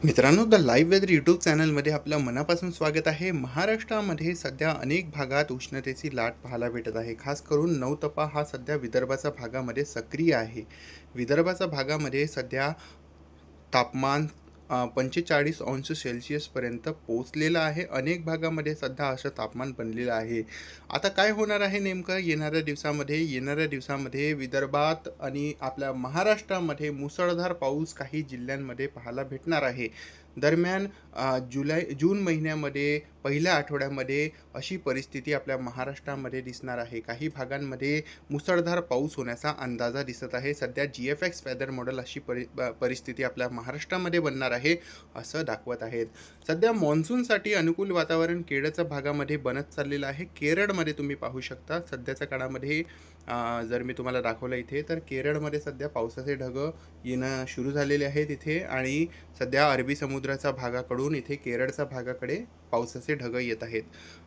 मित्रांनो, the live weather YouTube चॅनलमध्ये आपलं मनापासून स्वागत आहे. महाराष्ट्रामध्ये सध्या अनेक भागात उष्णतेची लाट पाहायला भेटत आहे. खास करून नौतपा हा सध्या विदर्भाच्या भागामध्ये सक्रिय आहे. विदर्भाच्या भागामध्ये सध्या तापमान 45° पोहोचलेलं आहे. अनेक भागामध्ये सध्या असं तापमान बनलेलं आहे. आता काय होणार आहे नेमकं येणाऱ्या दिवसामध्ये? येणाऱ्या दिवसामध्ये विदर्भात आणि आपल्या महाराष्ट्रामध्ये मुसळधार पाऊस काही जिल्ह्यांमध्ये पाहायला भेटणार आहे. दरम्यान जून महिन्यामध्ये पहिल्या आठवड्यामध्ये अशी परिस्थिती आपल्या महाराष्ट्रामध्ये दिसणार आहे. काही भागांमध्ये मुसळधार पाऊस होण्याचा अंदाजा दिसत आहे. सध्या GFX वेदर मॉडेल अशी परिस्थिती आपल्या महाराष्ट्रामध्ये बनणार आहे असं दाखवत आहेत. सध्या मान्सूनसाठी अनुकूल वातावरण केरळच्या भागामध्ये बनत चाललेलं आहे. केरळमध्ये तुम्ही पाहू शकता सध्याच्या काळामध्ये जर मी तुम्हाला दाखवलं इथे तर केरळमध्ये सध्या पावसाचे ढग येणं सुरू झालेले आहेत इथे आणि सध्या अरबी समुद्राच्या भागाकडून इथे केरळच्या भागाकडे पावसाचे ढग येत आहेत.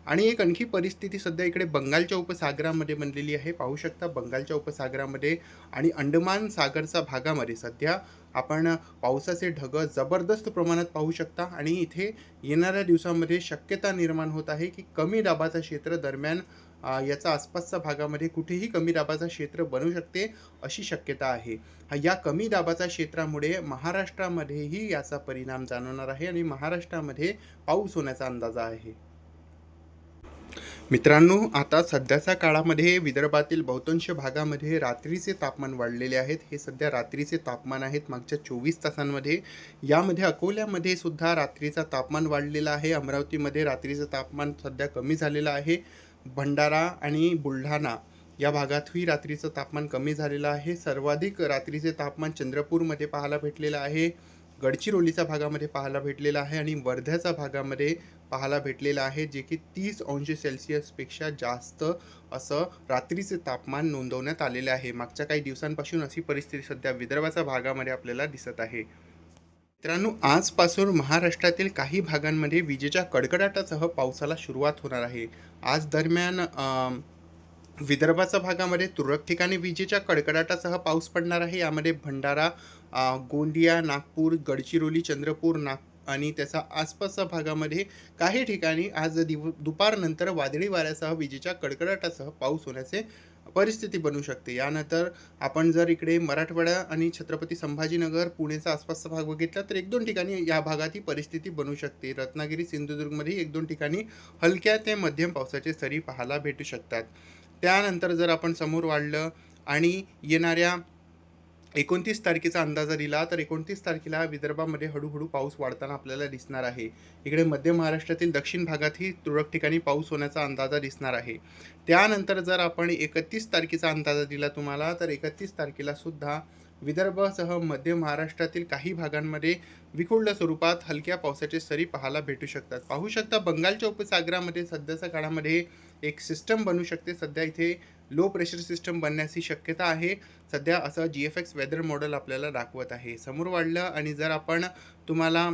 आणि एक आणखी परिस्थिती सध्या इकडे बंगालच्या उपसागरामध्ये बनलेली आहे. पाहू शकता बंगालच्या उपसागरामध्ये आणि अंदमान सागरच्या भागामध्ये सध्या आपण पावसाचे ढग जबरदस्त प्रमाणात पाहू शकता आणि इथे येणाऱ्या दिवसामध्ये शक्यता निर्माण होत आहे की कमी दाबाचं क्षेत्र दरम्यान याचा आसपासच्या भागामध्ये कुठेही कमी दाबाचं क्षेत्र बनू शकते अशी शक्यता आहे. या कमी दाबाच्या क्षेत्रामुळे महाराष्ट्रामध्येही याचा परिणाम जाणवणार आहे आणि महाराष्ट्रामध्ये पाऊस होण्याचा अंदाज आहे. मित्रांनो, आता सध्याच्या काळामध्ये विदर्भातील बहुतांश भागामध्ये रात्रीचे तापमान वाढलेले आहेत. हे सध्या रात्रीचे तापमान आहेत मागच्या 24 तासांमध्ये. यामध्ये अकोल्यामध्ये सुद्धा रात्रीचं तापमान वाढलेलं आहे. अमरावतीमध्ये रात्रीचं तापमान सध्या कमी झालेलं आहे. भंडारा आणि बुलढाणा या भागातही रात्रीचं तापमान कमी झालेलं आहे. सर्वाधिक रात्रीचे तापमान चंद्रपूरमध्ये पाहायला भेटलेलं आहे. गडचिरोलीच्या भागामध्ये पाहायला भेटलेलं आहे आणि वर्ध्याच्या भागामध्ये पाहायला भेटलेलं आहे, जे की 30°C जास्त असं रात्रीचे तापमान नोंदवण्यात आलेले आहे. मागच्या काही दिवसांपासून अशी परिस्थिती सध्या विदर्भाच्या भागामध्ये आपल्याला दिसत आहे. मित्रांनो, आजपासून महाराष्ट्रातील काही भागांमध्ये विजेच्या कडकडाटासह पावसाला सुरुवात होणार आहे. आज दरम्यान विदर्भाच्या भागामध्ये तुरळक ठिकाणी विजेच्या कडकडाटासह पाऊस पडणार आहे. यामध्ये भंडारा, गोंदिया, नागपूर, गडचिरोली, चंद्रपूर, आणि त्याच्या आसपासच्या भागामध्ये काही ठिकाणी आज दुपारनंतर वादळी वाऱ्यासह विजेच्या कडकडाटासह पाऊस होण्याचे परिस्थिती बनू शकते. यानंतर आपण जर इकडे मराठवाडा आणि छत्रपती संभाजीनगर, पुणेचा आसपासचा भाग बघितला तर 1-2 ठिकाणी या भागात ही परिस्थिती बनू शकते. रत्नागिरी, सिंधुदुर्गमध्ये 1-2 ठिकाणी हलक्या ते मध्यम पावसाचे सरी पाहायला भेटू शकतात. त्यानंतर जर आपण समोर वाढलं आणि येणाऱ्या 29 तारखेचा अंदाजा दिला तर 29 तारखेला विदर्भामध्ये हळूहळू पाऊस वाढताना आपल्याला दिसणार आहे. इकडे मध्य महाराष्ट्रातील दक्षिण भागातही तुरळक ठिकाणी पाऊस होण्याचा अंदाजा दिसणार आहे. त्यानंतर जर आपण 31 तारखेचा अंदाजा दिला तुम्हाला तर 31 तारखेला सुद्धा विदर्भासह मध्य महाराष्ट्रातील काही भागांमध्ये विखुरल्या स्वरूपात हलक्या पावसाचे सरी पाहायला भेटू शकतात. पाहू शकता बंगालच्या उपसागरामध्ये सध्याच्या काळामध्ये एक सिस्टम बनू शकते. सध्या इथे लो प्रेशर सिस्टम बनण्याची शक्यता आहे. सध्या असं GFX वेदर मॉडेल आपल्याला दाखवत आहे. समोर वाढलं आणि जर आपण तुम्हाला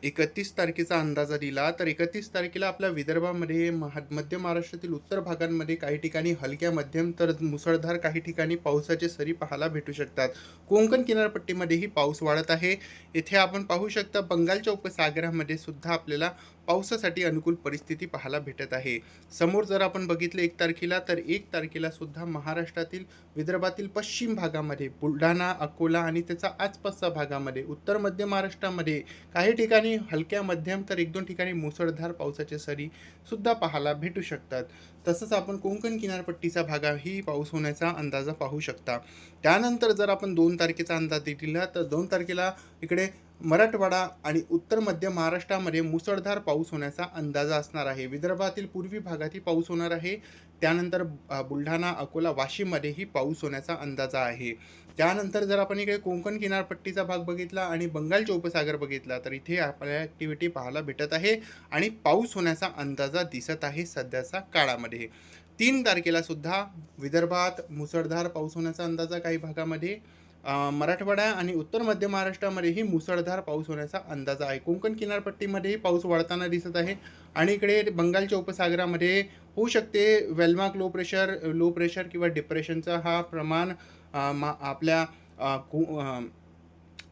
31 तारखेचा अंदाजा दिला तर 31 तारखेला आपल्या विदर्भामध्ये मध्य महाराष्ट्रातील उत्तर भागांमध्ये काही ठिकाणी हलक्या मध्यम तर मुसळधार काही ठिकाणी पावसाचे सरी पाहायला भेटू शकतात. कोकण किनारपट्टीमध्येही पाऊस वाढत आहे. इथे आपण पाहू शकता बंगालच्या उपसागरामध्ये सुद्धा आपल्याला पावसासाठी अनुकूल परिस्थिती पाहायला भेटत आहे. समोर जर आपण बघितलं 1 तारखेला तर 1 तारखेला सुद्धा महाराष्ट्रातील विदर्भातील पश्चिम भागामध्ये बुलढाणा, अकोला आणि त्याचा आसपासच्या भागामध्ये उत्तर मध्य महाराष्ट्रामध्ये काही ठिकाणी हलक्या मध्यम तर 1-2 ठिकाणी मुसळधार पावसाचे सरी सुद्धा पाहायला भेटू शकतात. तसंच आपण कोकण किनारपट्टीचा भागाही पाऊस होण्याचा अंदाजा पाहू शकता. त्यानंतर जर आपण 2 तारखेचा अंदाज दिला तर 2 तारखेला इकडे मराठवाडा आणि उत्तर मध्य महाराष्ट्रामध्ये मुसळधार पाऊस होण्याचा अंदाजा असणार आहे. विदर्भातील पूर्वी भागातही पाऊस होणार आहे. त्यानंतर बुलढाणा, अकोला, वाशिममध्येही पाऊस होण्याचा अंदाजा आहे. त्यानंतर जर आपण इकडे कोकण किनारपट्टीचा भाग बघितला आणि बंगालचा उपसागर बघितला तर इथे आपल्याला ॲक्टिव्हिटी पाहायला भेटत आहे आणि पाऊस होण्याचा अंदाजा दिसत आहे सध्याच्या काळामध्ये. 3 तारखेला सुद्धा विदर्भात मुसळधार पाऊस होण्याचा अंदाजा काही भागामध्ये, मराठवाडा आणि उत्तर मध्य महाराष्ट्रामध्येही मुसळधार पाऊस होण्याचा अंदाजा आहे. कोकण किनारपट्टीमध्येही पाऊस वाढताना दिसत आहे आणि इकडे बंगालच्या उपसागरामध्ये होऊ शकते वेलमार्क लो प्रेशर किंवा डिप्रेशनचा हा प्रमाण आपल्या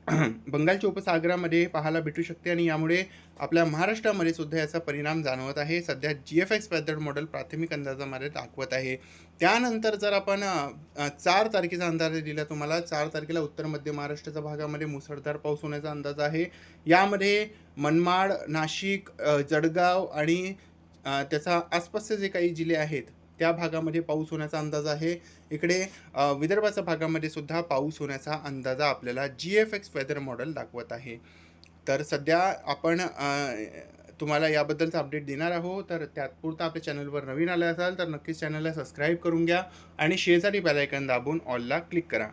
बंगालच्या उपसागरामध्ये पाहायला भेटू शकते आणि यामुळे आपल्या महाराष्ट्रामध्ये सुद्धा याचा परिणाम जाणवत आहे. सध्या GFX वेदर मॉडेल प्राथमिक अंदाजामध्ये दाखवत आहे. त्यानंतर जर आपण 4 तारखेचा अंदाज दिला तुम्हाला, 4 तारखेला उत्तर मध्य महाराष्ट्राच्या भागामध्ये मुसळधार पाऊस होण्याचा अंदाज आहे. यामध्ये मनमाड, नाशिक, जळगाव आणि त्याच्या आसपासचे जे काही जिल्हे आहेत, त्या भागामध्ये पाऊस होण्याचा अंदाज आहे. इकडे विदर्भाच्या भागामध्ये सुद्धा पाऊस होण्याचा अंदाजा आपल्याला GFX वेदर मॉडेल दाखवत आहे. तर सध्या आपण तुम्हाला याबद्दलचा अपडेट देणार आहोत. तर त्यापुरता आपल्या चॅनलवर नवीन आले असाल तर नक्कीच चॅनलला सबस्क्राईब करून घ्या आणि शेजारी बेल आयकॉन दाबून ऑलला क्लिक करा.